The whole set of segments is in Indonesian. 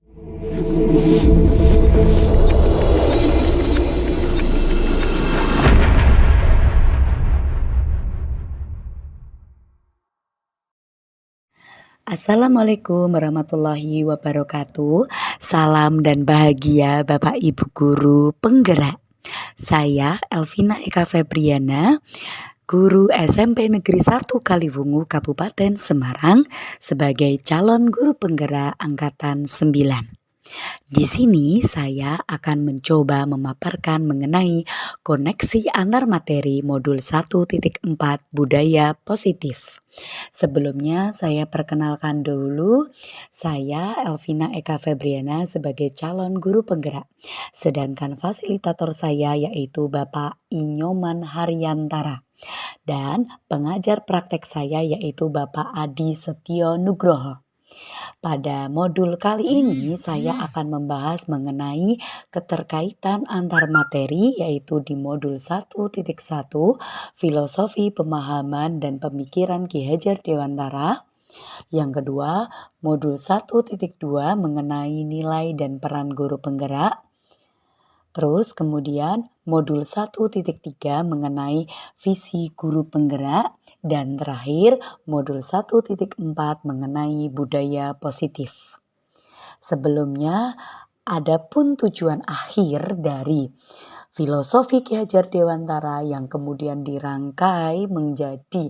Assalamualaikum warahmatullahi wabarakatuh. Salam dan bahagia Bapak Ibu guru penggerak. Saya Elvina Eka Febriana, guru SMP Negeri 1 Kaliwungu Kabupaten Semarang sebagai calon guru penggerak angkatan 9. Di sini saya akan mencoba memaparkan mengenai koneksi antar materi modul 1.4 budaya positif. Sebelumnya saya perkenalkan dulu, saya Elvina Eka Febriana sebagai calon guru penggerak. Sedangkan fasilitator saya yaitu Bapak Inyoman Haryantara. Dan pengajar praktek saya yaitu Bapak Adi Setio Nugroho. Pada modul kali ini saya akan membahas mengenai keterkaitan antar materi yaitu di modul 1.1 filosofi pemahaman dan pemikiran Ki Hajar Dewantara. Yang kedua, modul 1.2 mengenai nilai dan peran guru penggerak. Terus kemudian modul 1.3 mengenai visi guru penggerak. Dan terakhir modul 1.4 mengenai budaya positif. Sebelumnya, adapun tujuan akhir dari filosofi Ki Hajar Dewantara yang kemudian dirangkai menjadi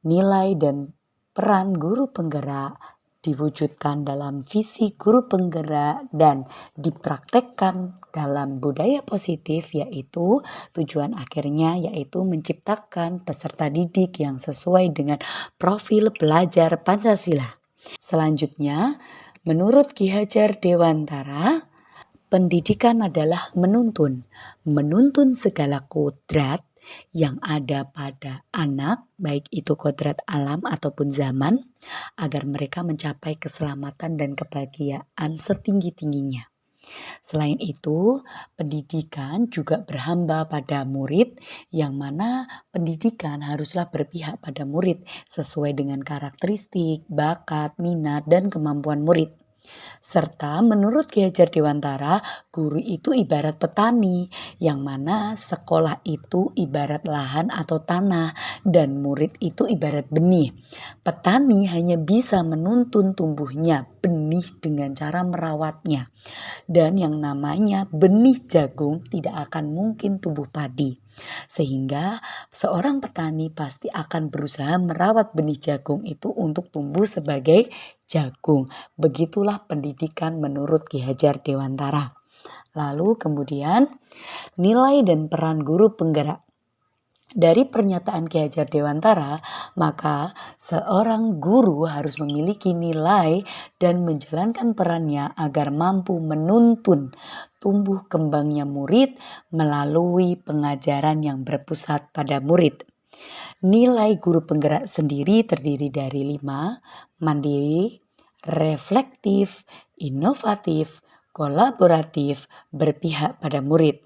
nilai dan peran guru penggerak diwujudkan dalam visi guru penggerak dan dipraktekkan dalam budaya positif, yaitu tujuan akhirnya yaitu menciptakan peserta didik yang sesuai dengan profil pelajar Pancasila. Selanjutnya, menurut Ki Hajar Dewantara, pendidikan adalah menuntun segala kodrat yang ada pada anak, baik itu kodrat alam ataupun zaman, agar mereka mencapai keselamatan dan kebahagiaan setinggi-tingginya. Selain itu, pendidikan juga berhamba pada murid, yang mana pendidikan haruslah berpihak pada murid sesuai dengan karakteristik, bakat, minat, dan kemampuan murid. Serta menurut Ki Hajar Dewantara, guru itu ibarat petani, yang mana sekolah itu ibarat lahan atau tanah dan murid itu ibarat benih. Petani hanya bisa menuntun tumbuhnya benih dengan cara merawatnya. Dan yang namanya benih jagung tidak akan mungkin tumbuh padi. Sehingga seorang petani pasti akan berusaha merawat benih jagung itu untuk tumbuh sebagai jagung. Begitulah pendidikan menurut Ki Hajar Dewantara. Lalu kemudian nilai dan peran guru penggerak. Dari pernyataan Ki Hajar Dewantara, maka seorang guru harus memiliki nilai dan menjalankan perannya agar mampu menuntun tumbuh kembangnya murid melalui pengajaran yang berpusat pada murid. Nilai guru penggerak sendiri terdiri dari 5, mandiri, reflektif, inovatif, kolaboratif, berpihak pada murid.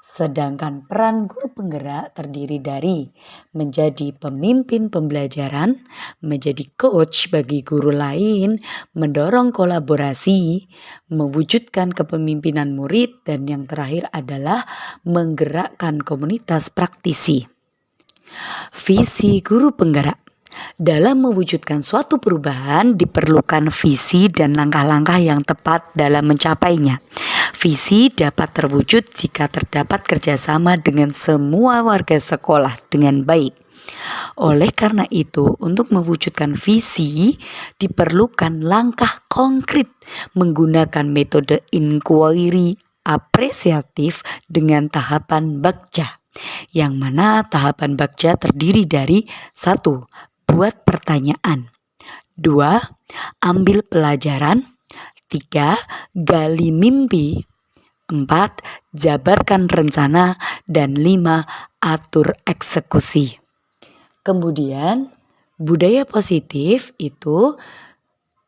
Sedangkan peran guru penggerak terdiri dari menjadi pemimpin pembelajaran, menjadi coach bagi guru lain, mendorong kolaborasi, mewujudkan kepemimpinan murid, dan yang terakhir adalah menggerakkan komunitas praktisi. Visi guru penggerak. Dalam mewujudkan suatu perubahan diperlukan visi dan langkah-langkah yang tepat dalam mencapainya. Visi dapat terwujud jika terdapat kerjasama dengan semua warga sekolah dengan baik. Oleh karena itu, untuk mewujudkan visi diperlukan langkah konkret menggunakan metode inquiry apresiatif dengan tahapan Bagja. Yang mana tahapan Bagja terdiri dari 1. Buat pertanyaan. 2. Ambil pelajaran. 3. Gali mimpi. 4. Jabarkan rencana. Dan 5. Atur eksekusi. Kemudian budaya positif itu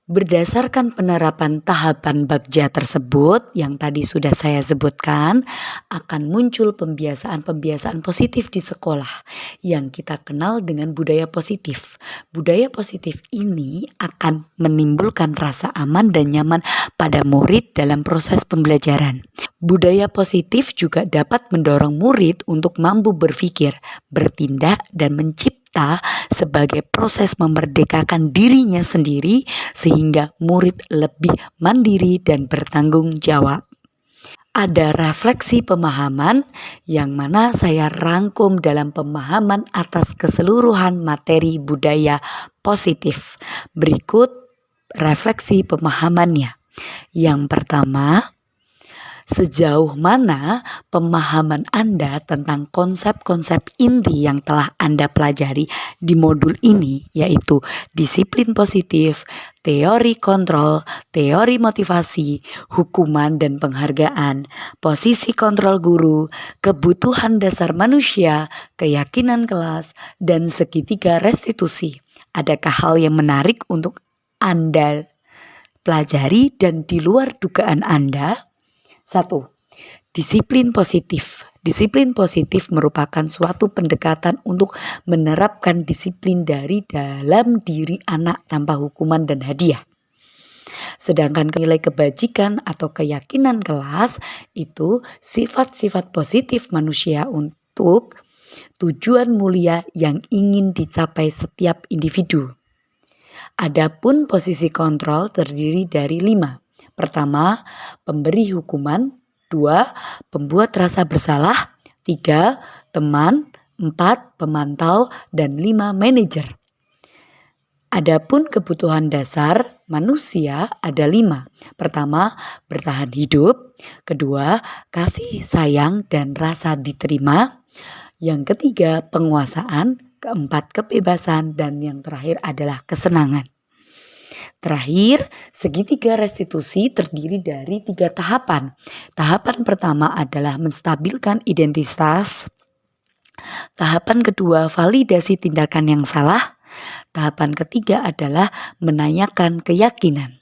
Berdasarkan penerapan tahapan Bagja tersebut yang tadi sudah saya sebutkan, akan muncul pembiasaan-pembiasaan positif di sekolah yang kita kenal dengan budaya positif. Budaya positif ini akan menimbulkan rasa aman dan nyaman pada murid dalam proses pembelajaran. Budaya positif juga dapat mendorong murid untuk mampu berpikir, bertindak, dan mencipta sebagai proses memerdekakan dirinya sendiri sehingga murid lebih mandiri dan bertanggung jawab. Ada refleksi pemahaman yang mana saya rangkum dalam pemahaman atas keseluruhan materi budaya positif. Berikut refleksi pemahamannya. Yang pertama, sejauh mana pemahaman Anda tentang konsep-konsep inti yang telah Anda pelajari di modul ini, yaitu disiplin positif, teori kontrol, teori motivasi, hukuman dan penghargaan, posisi kontrol guru, kebutuhan dasar manusia, keyakinan kelas, dan segitiga restitusi. Adakah hal yang menarik untuk Anda pelajari dan di luar dugaan Anda? 1. Disiplin positif. Disiplin positif merupakan suatu pendekatan untuk menerapkan disiplin dari dalam diri anak tanpa hukuman dan hadiah. Sedangkan nilai kebajikan atau keyakinan kelas itu sifat-sifat positif manusia untuk tujuan mulia yang ingin dicapai setiap individu. Adapun posisi kontrol terdiri dari 5. Pertama, pemberi hukuman. 2. Pembuat rasa bersalah. 3. Teman. 4. Pemantau. Dan 5. Manajer. Adapun kebutuhan dasar manusia ada 5. Pertama, bertahan hidup. Kedua, kasih sayang dan rasa diterima. Yang ketiga, penguasaan. Keempat, kebebasan. Dan yang terakhir adalah kesenangan. Terakhir, segitiga restitusi terdiri dari 3 tahapan. Tahapan pertama adalah menstabilkan identitas. Tahapan kedua, validasi tindakan yang salah. Tahapan ketiga adalah menanyakan keyakinan.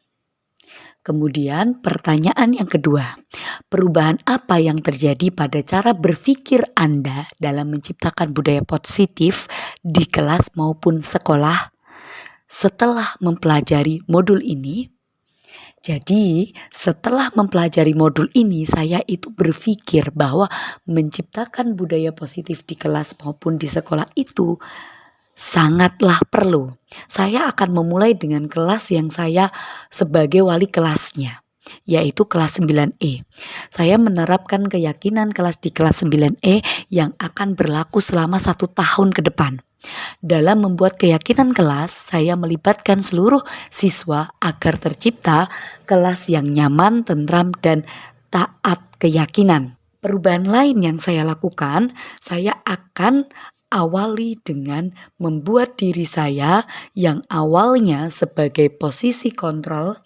Kemudian pertanyaan yang kedua, perubahan apa yang terjadi pada cara berpikir Anda dalam menciptakan budaya positif di kelas maupun sekolah setelah mempelajari modul ini? Jadi setelah mempelajari modul ini saya itu berpikir bahwa menciptakan budaya positif di kelas maupun di sekolah itu sangatlah perlu. Saya akan memulai dengan kelas yang saya sebagai wali kelasnya, yaitu kelas 9E. Saya menerapkan keyakinan kelas di kelas 9E yang akan berlaku selama 1 tahun ke depan. Dalam membuat keyakinan kelas, saya melibatkan seluruh siswa agar tercipta kelas yang nyaman, tentram, dan taat keyakinan. Perubahan lain yang saya lakukan, saya akan awali dengan membuat diri saya yang awalnya sebagai posisi kontrol,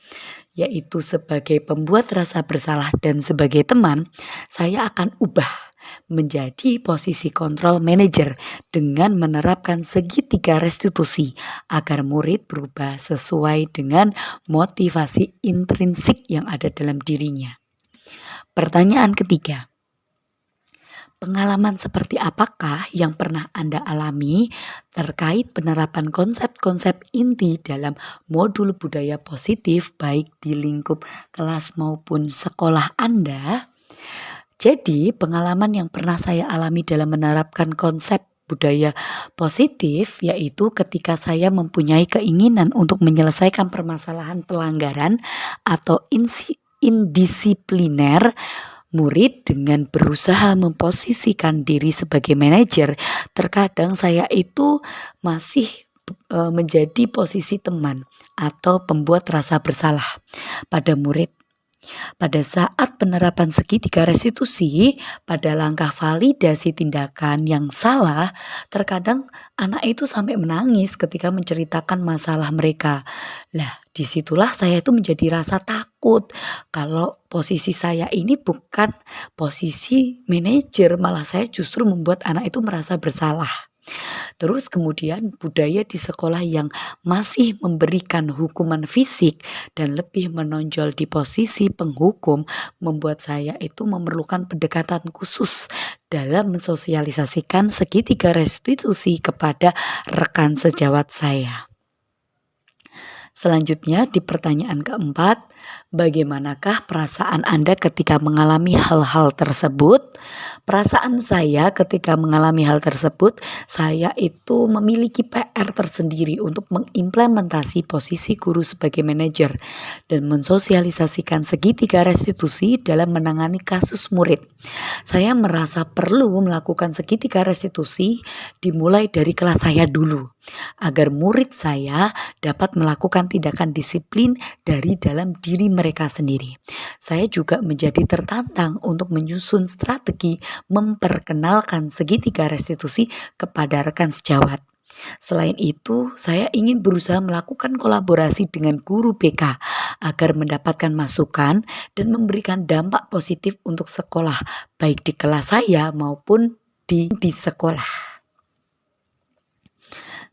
yaitu sebagai pembuat rasa bersalah dan sebagai teman, saya akan ubah menjadi posisi kontrol manajer dengan menerapkan segitiga restitusi agar murid berubah sesuai dengan motivasi intrinsik yang ada dalam dirinya. Pertanyaan ketiga, pengalaman seperti apakah yang pernah Anda alami terkait penerapan konsep-konsep inti dalam modul budaya positif baik di lingkup kelas maupun sekolah Anda? Jadi pengalaman yang pernah saya alami dalam menerapkan konsep budaya positif yaitu ketika saya mempunyai keinginan untuk menyelesaikan permasalahan pelanggaran atau indisipliner murid dengan berusaha memposisikan diri sebagai manajer. Terkadang saya itu masih menjadi posisi teman atau pembuat rasa bersalah pada murid. Pada saat penerapan segitiga restitusi, pada langkah validasi tindakan yang salah, terkadang anak itu sampai menangis ketika menceritakan masalah mereka. Lah, disitulah saya itu menjadi rasa takut kalau posisi saya ini bukan posisi manajer, malah saya justru membuat anak itu merasa bersalah. Terus kemudian budaya di sekolah yang masih memberikan hukuman fisik dan lebih menonjol di posisi penghukum membuat saya itu memerlukan pendekatan khusus dalam mensosialisasikan segitiga restitusi kepada rekan sejawat saya. Selanjutnya di pertanyaan keempat, bagaimanakah perasaan Anda ketika mengalami hal-hal tersebut? Perasaan saya ketika mengalami hal tersebut, saya itu memiliki PR tersendiri untuk mengimplementasi posisi guru sebagai manajer dan mensosialisasikan segitiga restitusi dalam menangani kasus murid. Saya merasa perlu melakukan segitiga restitusi dimulai dari kelas saya dulu, agar murid saya dapat melakukan tindakan disiplin dari dalam diri mereka sendiri. Saya juga menjadi tertantang untuk menyusun strategi memperkenalkan segitiga restitusi kepada rekan sejawat. Selain itu, saya ingin berusaha melakukan kolaborasi dengan guru BK agar mendapatkan masukan dan memberikan dampak positif untuk sekolah, baik di kelas saya maupun di sekolah.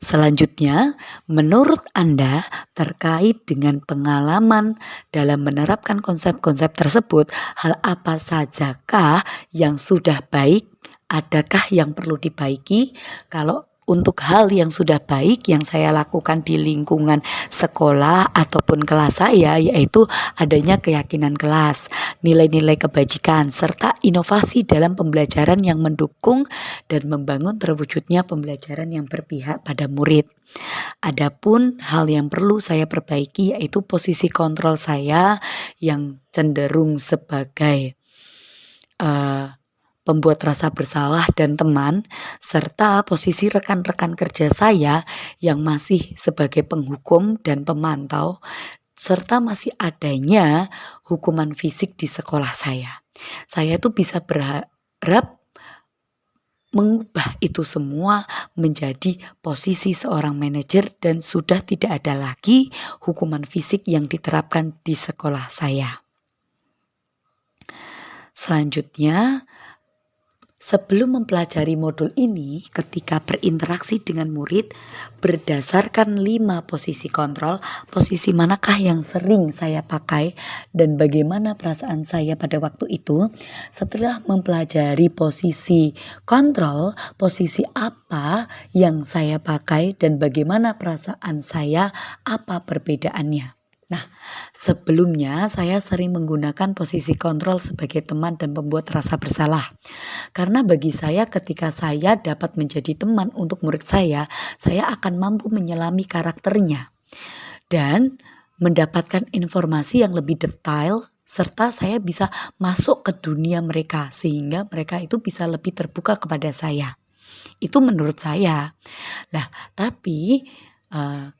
Selanjutnya, menurut Anda terkait dengan pengalaman dalam menerapkan konsep-konsep tersebut, hal apa sajakah yang sudah baik? Adakah yang perlu dibaiki? Kalau untuk hal yang sudah baik yang saya lakukan di lingkungan sekolah ataupun kelas saya, yaitu adanya keyakinan kelas, nilai-nilai kebajikan, serta inovasi dalam pembelajaran yang mendukung dan membangun terwujudnya pembelajaran yang berpihak pada murid. Adapun hal yang perlu saya perbaiki yaitu posisi kontrol saya yang cenderung sebagai pembuat rasa bersalah dan teman, serta posisi rekan-rekan kerja saya yang masih sebagai penghukum dan pemantau, serta masih adanya hukuman fisik di sekolah saya. Saya tuh bisa berharap mengubah itu semua menjadi posisi seorang manajer dan sudah tidak ada lagi hukuman fisik yang diterapkan di sekolah saya. Selanjutnya, sebelum mempelajari modul ini, ketika berinteraksi dengan murid, berdasarkan 5 posisi kontrol, posisi manakah yang sering saya pakai dan bagaimana perasaan saya pada waktu itu. Setelah mempelajari posisi kontrol, posisi apa yang saya pakai dan bagaimana perasaan saya, apa perbedaannya. Nah, sebelumnya saya sering menggunakan posisi kontrol sebagai teman dan pembuat rasa bersalah. Karena bagi saya ketika saya dapat menjadi teman untuk murid saya akan mampu menyelami karakternya dan mendapatkan informasi yang lebih detail serta saya bisa masuk ke dunia mereka sehingga mereka itu bisa lebih terbuka kepada saya. Itu menurut saya. Nah, tapi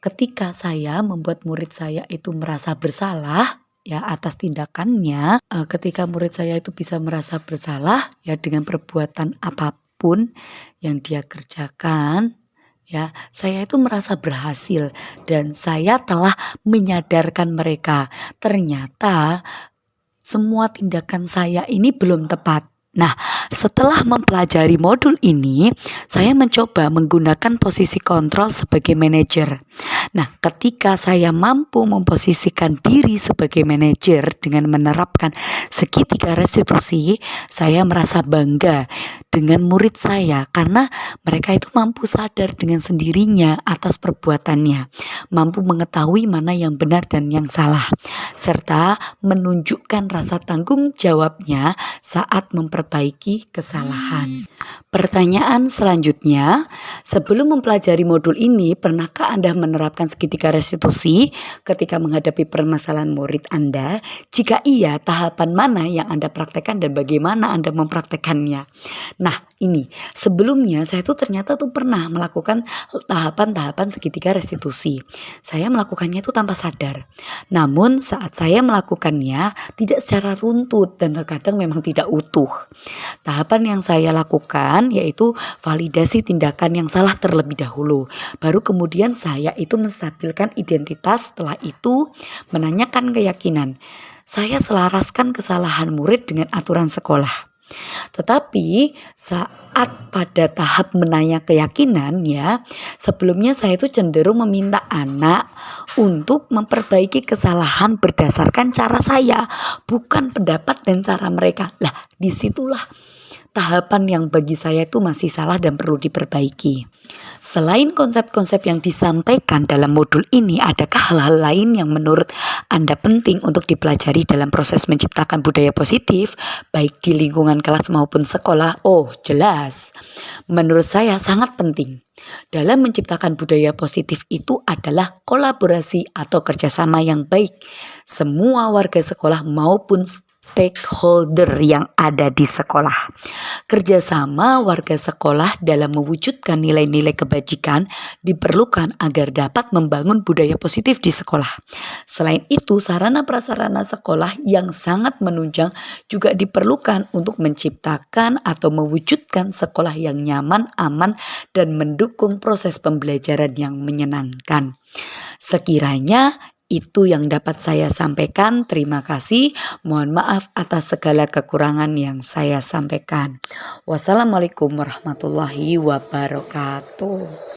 ketika saya membuat murid saya itu merasa bersalah ya atas tindakannya, ketika murid saya itu bisa merasa bersalah ya dengan perbuatan apapun yang dia kerjakan, ya saya itu merasa berhasil dan saya telah menyadarkan mereka ternyata semua tindakan saya ini belum tepat. Nah, setelah mempelajari modul ini, saya mencoba menggunakan posisi kontrol sebagai manajer. Nah, ketika saya mampu memposisikan diri sebagai manajer dengan menerapkan segitiga restitusi, saya merasa bangga dengan murid saya karena mereka itu mampu sadar dengan sendirinya atas perbuatannya, mampu mengetahui mana yang benar dan yang salah, serta menunjukkan rasa tanggung jawabnya saat memperbaiki kesalahan. Pertanyaan selanjutnya, sebelum mempelajari modul ini, pernahkah Anda menerapkan segitiga restitusi ketika menghadapi permasalahan murid Anda? Jika iya, tahapan mana yang Anda praktekkan dan bagaimana Anda mempraktekannya? Nah, ini sebelumnya saya tuh ternyata tuh pernah melakukan tahapan-tahapan segitiga restitusi. Saya melakukannya itu tanpa sadar. Namun saat saya melakukannya tidak secara runtut dan terkadang memang tidak utuh. Tahapan yang saya lakukan yaitu validasi tindakan yang salah terlebih dahulu. Baru kemudian saya itu menstabilkan identitas, setelah itu menanyakan keyakinan. Saya selaraskan kesalahan murid dengan aturan sekolah. Tetapi saat pada tahap menanya keyakinan ya, sebelumnya saya itu cenderung meminta anak untuk memperbaiki kesalahan berdasarkan cara saya, bukan pendapat dan cara mereka. Lah, disitulah tahapan yang bagi saya itu masih salah dan perlu diperbaiki. Selain konsep-konsep yang disampaikan dalam modul ini, adakah hal-hal lain yang menurut Anda penting untuk dipelajari dalam proses menciptakan budaya positif, baik di lingkungan kelas maupun sekolah? Oh, jelas. Menurut saya sangat penting. Dalam menciptakan budaya positif itu adalah kolaborasi atau kerjasama yang baik. Semua warga sekolah maupun stakeholder yang ada di sekolah. Kerjasama warga sekolah dalam mewujudkan nilai-nilai kebajikan diperlukan agar dapat membangun budaya positif di sekolah. Selain itu, sarana prasarana sekolah yang sangat menunjang juga diperlukan untuk menciptakan atau mewujudkan sekolah yang nyaman, aman, dan mendukung proses pembelajaran yang menyenangkan. Sekiranya itu yang dapat saya sampaikan. Terima kasih. Mohon maaf atas segala kekurangan yang saya sampaikan. Wassalamualaikum warahmatullahi wabarakatuh.